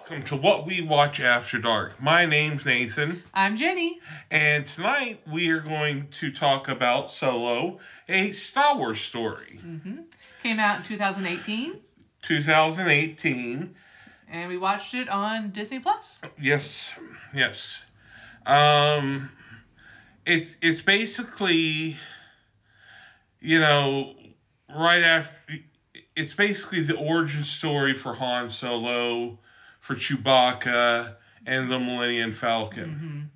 welcome to What We Watch After Dark. My name's Nathan. I'm Jenny. And tonight we are going to talk about Solo, a Star Wars story. Came out in 2018. 2018. And we watched it on Disney Plus. Yes. It's basically, right after... It's basically the origin story for Han Solo, for Chewbacca, and the Millennium Falcon.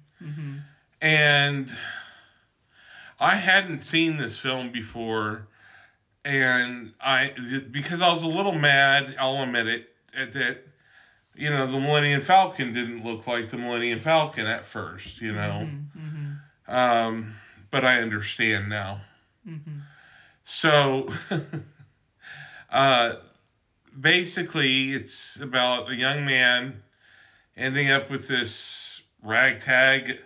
And I hadn't seen this film before, and because I was a little mad, I'll admit it, that, the Millennium Falcon didn't look like the Millennium Falcon at first, But I understand now. So... basically, it's about a young man ending up with this ragtag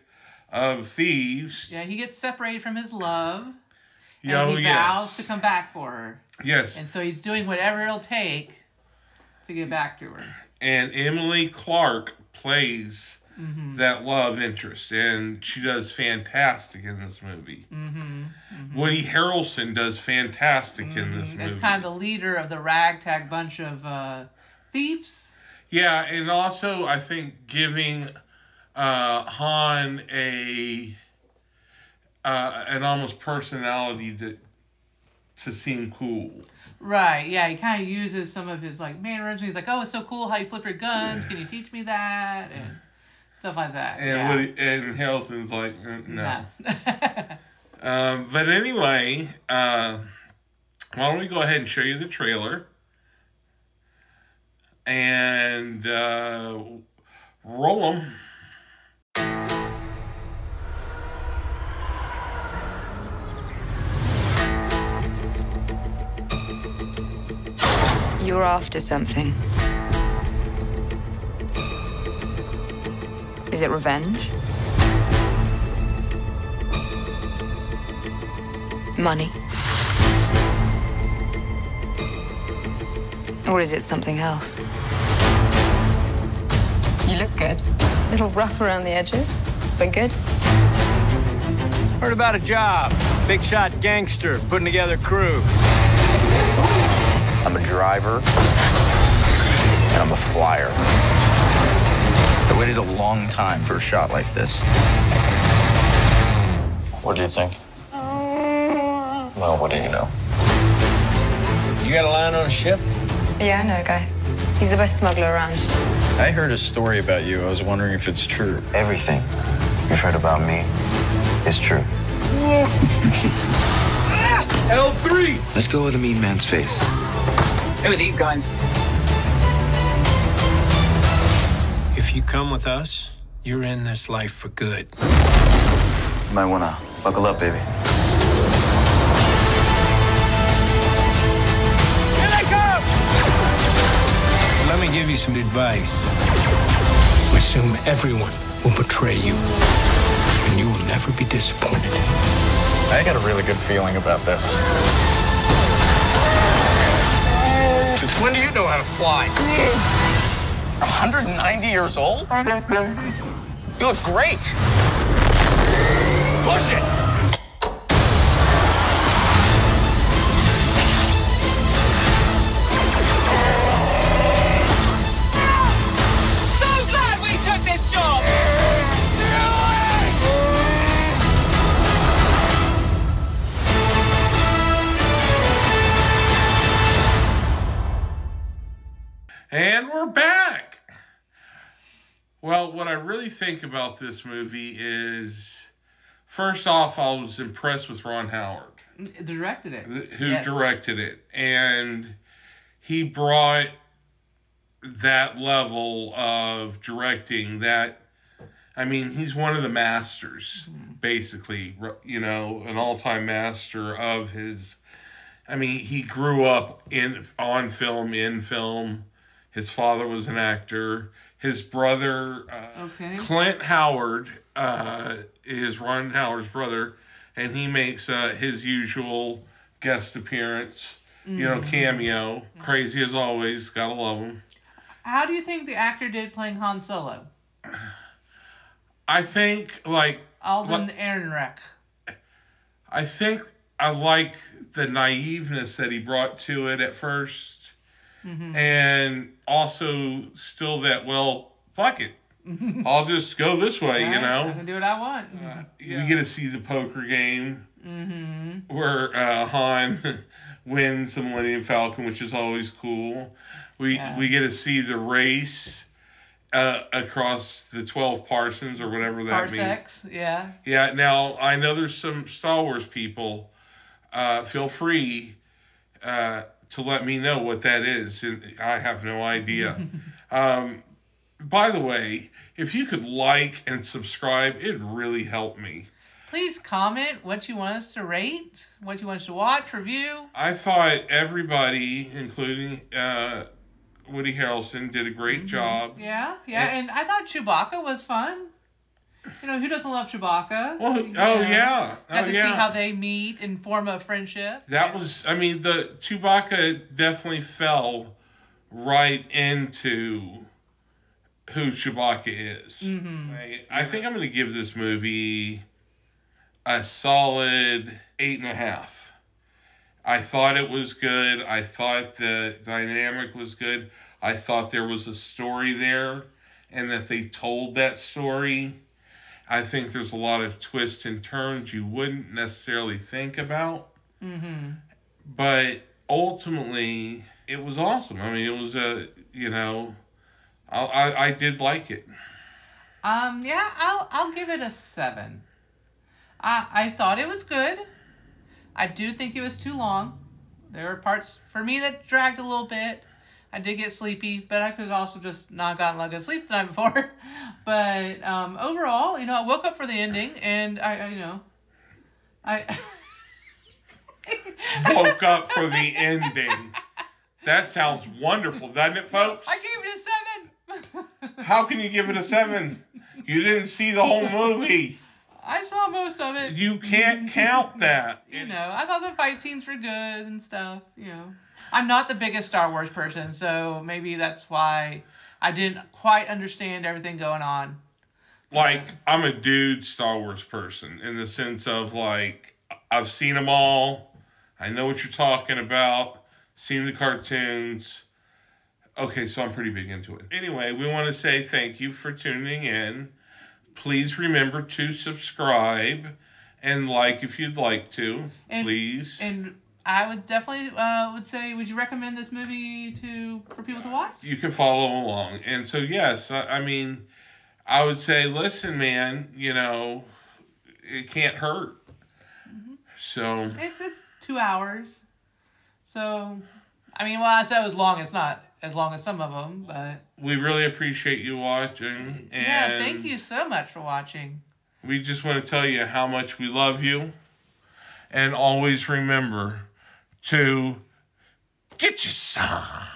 of thieves. Yeah, he gets separated from his love. And he vows to come back for her. Yes. And so he's doing whatever it'll take to get back to her. And Emily Clark plays that love interest, and she does fantastic in this movie. Woody Harrelson does fantastic in this movie. It's kind of the leader of the ragtag bunch of thieves. Yeah, and also I think giving Han an almost personality to seem cool. Right, yeah, he kind of uses some of his mannerisms. He's like, "Oh, it's so cool how you flip your guns. Can you teach me that?" And stuff like that. And and Harrelson's like, no. But anyway, why don't we go ahead and show you the trailer and roll them. You're after something. Is it revenge? Money? Or is it something else? You look good. A little rough around the edges, but good. Heard about a job. Big shot gangster putting together crew. I'm a driver, and I'm a flyer. I waited a long time for a shot like this. What do you think? Well, what do you know? You got a line on a ship? Yeah, I know a guy. He's the best smuggler around. I heard a story about you. I was wondering if it's true. Everything you've heard about me is true. L3! Let go of the mean man's face. Who are these guys? If you come with us, you're in this life for good. You might wanna buckle up, baby. Here they come! Let me give you some advice. Assume everyone will betray you, and you will never be disappointed. I got a really good feeling about this. Since when do you know how to fly? 190 years old? You look great. Push it! So glad we took this job! And we're back. Well, what I really think about this movie is, first off, I was impressed with Ron Howard. Directed it. Who directed it. And he brought that level of directing that, he's one of the masters, basically, an all-time master of his, he grew up on film, in film. His father was an actor. His brother, Clint Howard, is Ron Howard's brother, and he makes his usual guest appearance, cameo. Crazy as always, gotta love him. How do you think the actor did playing Han Solo? I think, like... Alden Ehrenreich. I think I like the naiveness that he brought to it at first. Mm-hmm. And also still that, well, fuck it. I'll just go this way, you know? I can do what I want. We get to see the poker game where Han wins the Millennium Falcon, which is always cool. We get to see the race across the 12 parsons or whatever that Parsecs, means. yeah. Yeah, now I know there's some Star Wars people. Feel free to let me know what that is. I have no idea. By the way, if you could like and subscribe, it'd really help me. Please comment what you want us to rate, what you want us to watch, review. I thought everybody, including Woody Harrelson, did a great job. Yeah, and I thought Chewbacca was fun. You know, who doesn't love Chewbacca? Well, yeah. Got to see how they meet and form a friendship. That was, I mean, the Chewbacca definitely fell right into who Chewbacca is. Mm-hmm. I think I'm going to give this movie a solid 8.5. I thought it was good. I thought the dynamic was good. I thought there was a story there and that they told that story. I think there's a lot of twists and turns you wouldn't necessarily think about. Mm-hmm. But ultimately, it was awesome. I mean, it was I did like it. Yeah, I'll give it a 7. I thought it was good. I do think it was too long. There were parts for me that dragged a little bit. I did get sleepy, but I could also just not gotten a lot of good sleep the night before. But overall, I woke up for the ending, and I woke up for the ending. That sounds wonderful, doesn't it, folks? I gave it a 7. How can you give it a 7? You didn't see the whole movie. I saw most of it. You can't count that. I thought the fight scenes were good and stuff, I'm not the biggest Star Wars person, so maybe that's why I didn't quite understand everything going on. Like, I'm a dude Star Wars person in the sense of, like, I've seen them all. I know what you're talking about. Seen the cartoons. Okay, so I'm pretty big into it. Anyway, we want to say thank you for tuning in. Please remember to subscribe and like if you'd like to, please. And I would definitely would say, would you recommend this movie for people to watch? You can follow along. And so, yes, I mean, I would say, listen, man, it can't hurt. Mm-hmm. So it's 2 hours. So, I mean, I said it was long. It's not as long as some of them, but we really appreciate you watching. And yeah, thank you so much for watching. We just want to tell you how much we love you. And always remember to get your son.